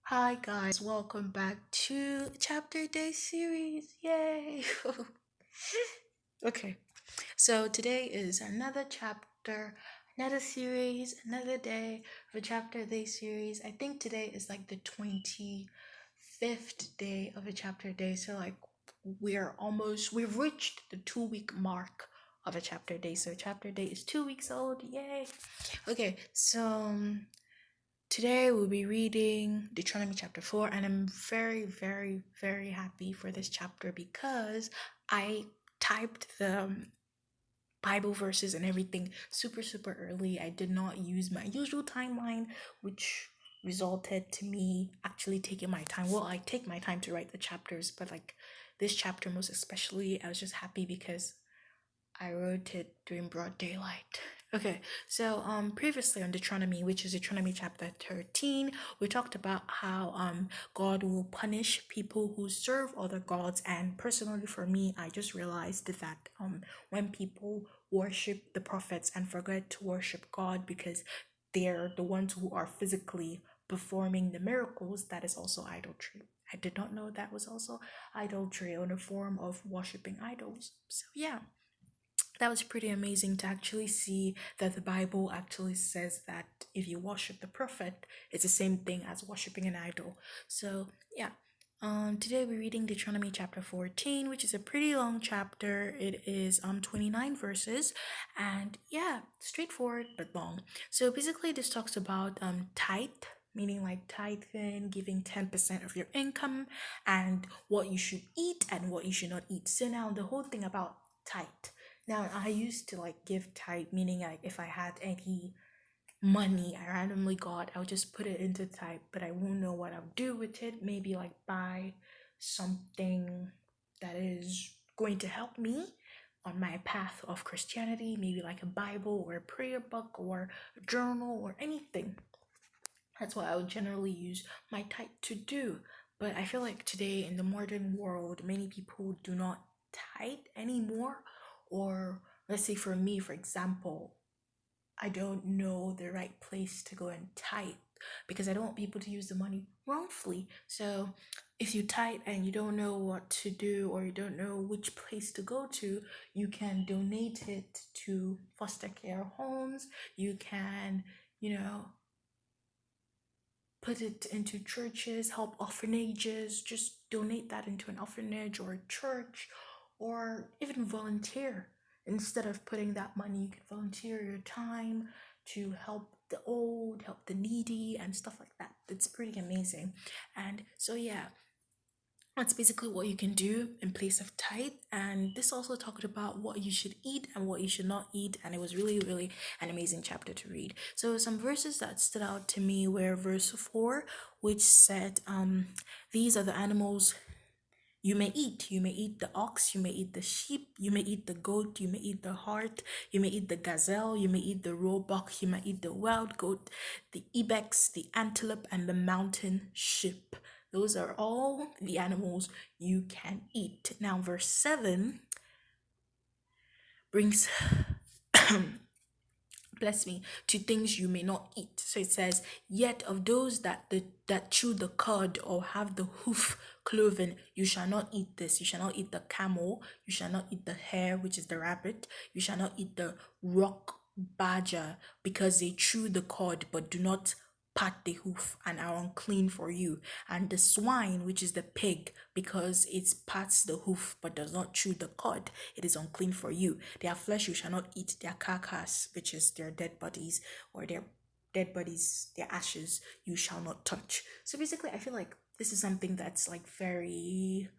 Hi guys, welcome back to Chapter Day series. Yay! Okay, so today is another chapter, another series, another day of a Chapter Day series. I think today is like the 25th day of a Chapter Day, so like we've reached the 2 week mark of a Chapter Day. So Chapter Day is 2 weeks old. Yay! Okay, so today we'll be reading Deuteronomy chapter 4, and I'm very, very, very happy for this chapter because I typed the Bible verses and everything super, super early. I did not use my usual timeline, which resulted to me actually taking my time. Well, I take my time to write the chapters, but like this chapter most especially, I was just happy because I wrote it during broad daylight. Okay, so previously on Deuteronomy, which is Deuteronomy chapter 13, we talked about how God will punish people who serve other gods. And personally for me, I just realized that when people worship the prophets and forget to worship God because they're the ones who are physically performing the miracles, that is also idolatry. I did not know that was also idolatry on a form of worshiping idols. So yeah, that was pretty amazing to actually see that the Bible actually says that if you worship the prophet, it's the same thing as worshiping an idol. So yeah. Today we're reading Deuteronomy chapter 14, which is a pretty long chapter. It is 29 verses, and yeah, straightforward but long. So basically this talks about tithe, meaning like tithing, giving 10% of your income, and what you should eat and what you should not eat. So now the whole thing about tithe. Now, I used to like give tithe, meaning like if I had any money I randomly got, I would just put it into tithe, but I won't know what I'll do with it. Maybe like buy something that is going to help me on my path of Christianity, maybe like a Bible or a prayer book or a journal or anything. That's what I would generally use my tithe to do. But I feel like today in the modern world, many people do not tithe anymore. Or let's say for me, for example, I don't know the right place to go and tithe because I don't want people to use the money wrongfully. So if you tithe and you don't know what to do or you don't know which place to go to, you can donate it to foster care homes. You can, you know, put it into churches, help orphanages, just donate that into an orphanage or a church, or even volunteer. Instead of putting that money, you can volunteer your time to help the old, help the needy, and stuff like that. It's pretty amazing. And so, yeah, that's basically what you can do in place of tithe. And this also talked about what you should eat and what you should not eat. And it was really, really an amazing chapter to read. So some verses that stood out to me were verse 4, which said, these are the animals you may eat. You may eat the ox, you may eat the sheep, you may eat the goat, you may eat the hart, you may eat the gazelle, you may eat the roebuck, you may eat the wild goat, the ibex, the antelope, and the mountain sheep. Those are all the animals you can eat. Now, verse 7 brings bless me, to things you may not eat. So it says, yet of those that chew the cud or have the hoof cloven, you shall not eat this. You shall not eat the camel. You shall not eat the hare, which is the rabbit. You shall not eat the rock badger, because they chew the cud but do not pat the hoof and are unclean for you. And the swine, which is the pig, because it pats the hoof but does not chew the cud, it is unclean for you. Their flesh you shall not eat, their carcass, which is their dead bodies, or their dead bodies, their ashes, you shall not touch. So basically, I feel like this is something that's like very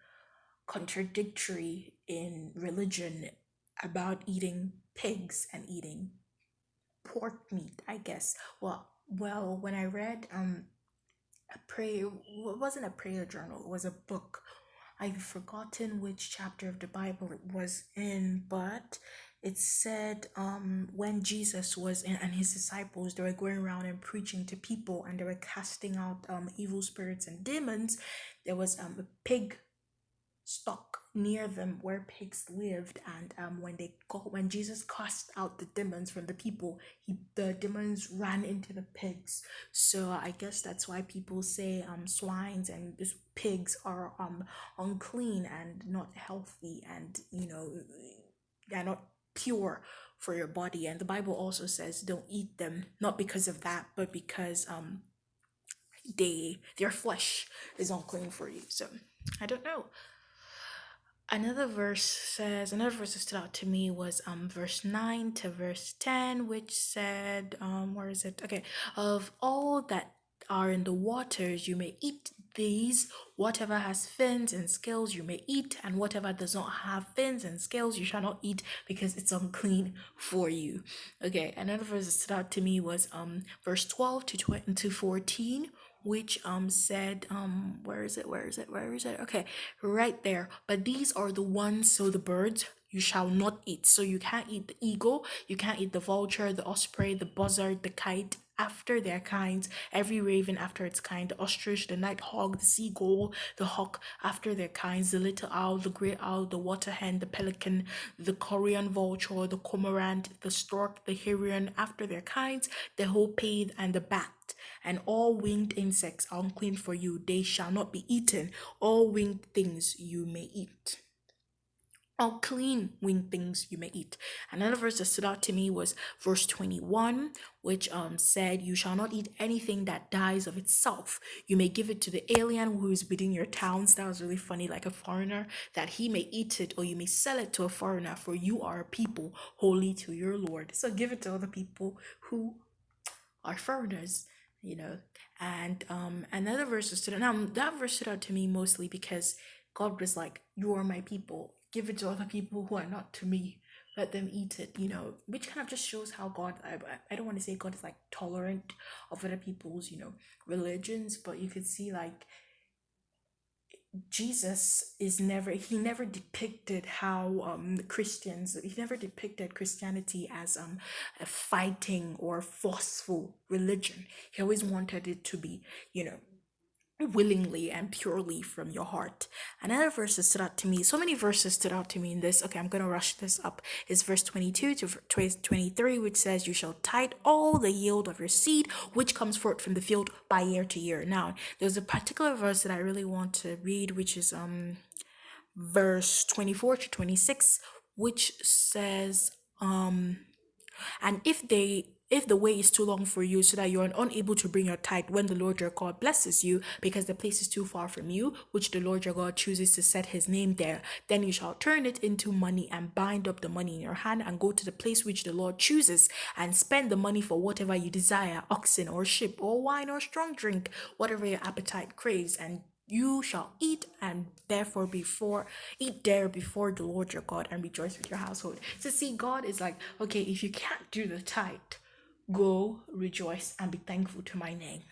contradictory in religion about eating pigs and eating pork meat, I guess. Well, when I read a prayer, it wasn't a prayer journal, it was a book. I've forgotten which chapter of the Bible it was in, but it said when Jesus was in and his disciples, they were going around and preaching to people and they were casting out evil spirits and demons. There was a pig stuck near them where pigs lived, and when Jesus cast out the demons from the people, the demons ran into the pigs. So I guess that's why people say swines and just pigs are unclean and not healthy, and they're not pure for your body. And the Bible also says don't eat them, not because of that, but because their flesh is unclean for you. So I don't know. Another verse that stood out to me was verse 9 to verse 10, which said, where is it? Okay, of all that are in the waters you may eat these, whatever has fins and scales you may eat, and whatever does not have fins and scales you shall not eat, because it's unclean for you. Okay, another verse that stood out to me was verse 12 to 14, which said, where is it, okay, right there, but these are the ones, so the birds you shall not eat. So you can't eat the eagle, you can't eat the vulture, the osprey, the buzzard, the kite after their kinds, every raven after its kind, the ostrich, the nighthawk, the seagull, the hawk after their kinds, the little owl, the grey owl, the water hen, the pelican, the Korean vulture, the cormorant, the stork, the heron after their kinds, the hopade and the bat. And all winged insects are unclean for you, they shall not be eaten. All winged things you may eat. All clean winged things you may eat. Another verse that stood out to me was verse 21, which said, you shall not eat anything that dies of itself. You may give it to the alien who is within your towns. That was really funny, like a foreigner, that he may eat it, or you may sell it to a foreigner, for you are a people holy to your Lord. So give it to other people who are foreigners, And another verse stood out. Now that verse stood out to me mostly because God was like, you are my people, give it to other people who are not to me, let them eat it, which kind of just shows how God, I don't want to say God is like tolerant of other people's religions, but you could see like Jesus he never depicted how he never depicted Christianity as a fighting or forceful religion. He always wanted it to be, willingly and purely from your heart. Another verse that stood out to me, so many verses stood out to me in this. Okay, I'm gonna rush this up. Is verse 22 to 23, which says, you shall tithe all the yield of your seed which comes forth from the field by year to year. Now there's a particular verse that I really want to read, which is verse 24 to 26, which says, and if the way is too long for you, so that you are unable to bring your tithe when the Lord your God blesses you, because the place is too far from you, which the Lord your God chooses to set his name there, then you shall turn it into money and bind up the money in your hand and go to the place which the Lord chooses and spend the money for whatever you desire, oxen or sheep or wine or strong drink, whatever your appetite craves, and you shall eat and therefore eat there before the Lord your God and rejoice with your household. So see, God is like, okay, if you can't do the tithe, go rejoice and be thankful to my name.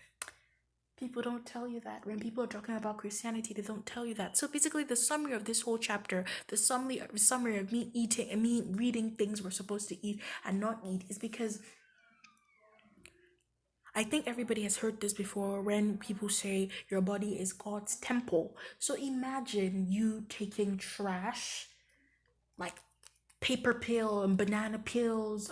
People don't tell you that. When people are talking about Christianity, they don't tell you that. So basically the summary of this whole chapter, the summary of me eating and me reading things we're supposed to eat and not eat, is because I think everybody has heard this before, when people say your body is God's temple. So imagine you taking trash, like paper pill and banana peels,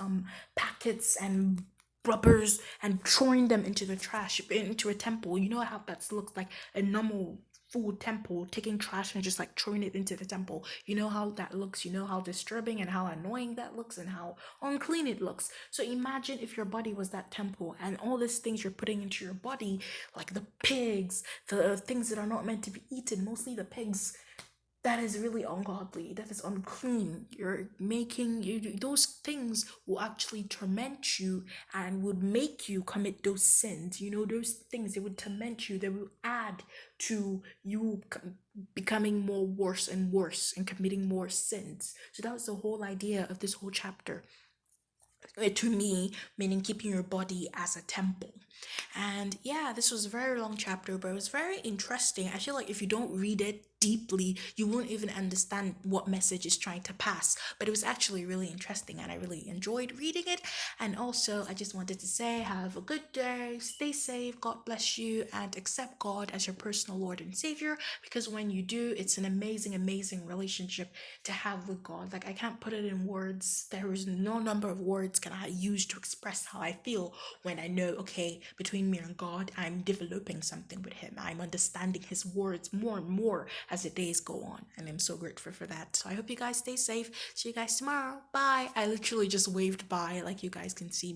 packets and rubbers, and throwing them into the trash, into a temple. You know how that looks like a normal food temple, taking trash and just like throwing it into the temple. You know how that looks, you know how disturbing and how annoying that looks and how unclean it looks. So imagine if your body was that temple, and all these things you're putting into your body, like the pigs, the things that are not meant to be eaten, mostly the pigs, that is really ungodly, that is unclean. You're making those things will actually torment you and would make you commit those sins. Those things, they would torment you, they will add to you becoming more worse and worse and committing more sins. So that was the whole idea of this whole chapter, to me, meaning keeping your body as a temple. And yeah, this was a very long chapter, but it was very interesting. I feel like if you don't read it deeply, you won't even understand what message is trying to pass. But it was actually really interesting and I really enjoyed reading it. And also, I just wanted to say, have a good day, stay safe, God bless you, and accept God as your personal Lord and Savior. Because when you do, it's an amazing, amazing relationship to have with God. Like, I can't put it in words. There is no number of words can I use to express how I feel when I know, okay, between me and God, I'm developing something with Him. I'm understanding His words more and more as the days go on. And I'm so grateful for that. So I hope you guys stay safe. See you guys tomorrow. Bye. I literally just waved bye, like you guys can see.